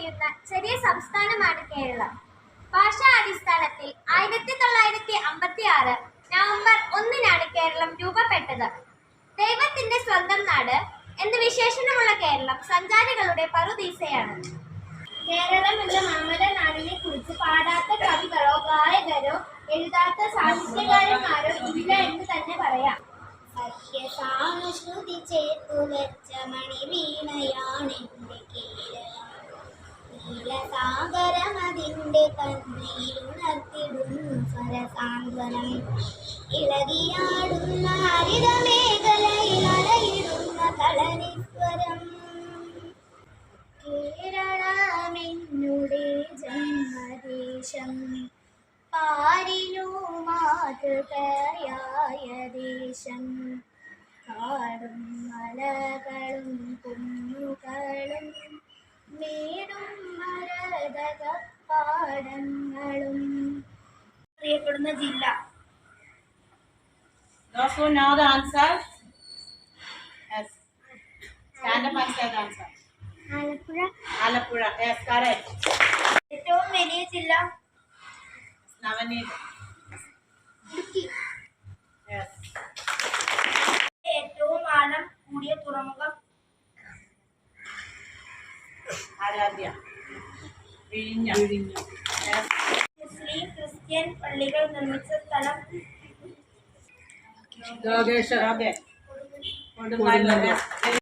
കഴിയുന്ന ചെറിയ സംസ്ഥാനമാണ് കേരളം. ഭാഷാ അടിസ്ഥാനത്തിൽ 1956 നവംബർ 1-നാണ് കേരളം രൂപപ്പെട്ടത്. ദൈവത്തിന്റെ സ്വന്തം നാട് എന്ന് വിശേഷണമുള്ള കേരളം സഞ്ചാരികളുടെ പറുദീസയാണ്. കേരളം എന്ന മാമല നാടിനെ കുറിച്ച് പാടാത്ത കവികളോ ഗായകരോ എഴുതാത്ത സാഹിത്യകാരന്മാരോ ഇല്ല എന്ന് തന്നെ പറയാം. സഹ്യസാനുശ്രുതി ചേർത്തുലച്ച മണിവീണയാണെന്റെ കേരളം. നീലസാഗരമതിന്റെ കണ്ണിയിലുണർത്തിടുന്നു സ്വരസാന്ത്വനം. ഇളകിയാടുന്ന ഹരിതമേഖലയിൽ അലയിടുന്ന കളനിസ്വരം. കേരളമെന്നുടെ ജന്മദേശം, പാരിനു മാതൃകയായ ദേശം. കാടും മലകളും കുന്നുകളും മേടും മരതകപ്പാടങ്ങളും. അറിയപ്പെടുന്ന ജില്ല. Those who know the answer, yes. Stand up and say the answer. Alappuzha. Alappuzha, yes, correct. ഏറ്റവും വലിയ ജില്ല. Navaneet. ഇടുക്കി. Yes. ഏറ്റവും ആഴം കൂടിയ തുറമുഖം. Aradhya. Vinya. Yes. Muslim Christian പള്ളികൾ നിർമ്മിച്ച സ്ഥലം. Yogeshwar. Okay. Kodungalur. Yes.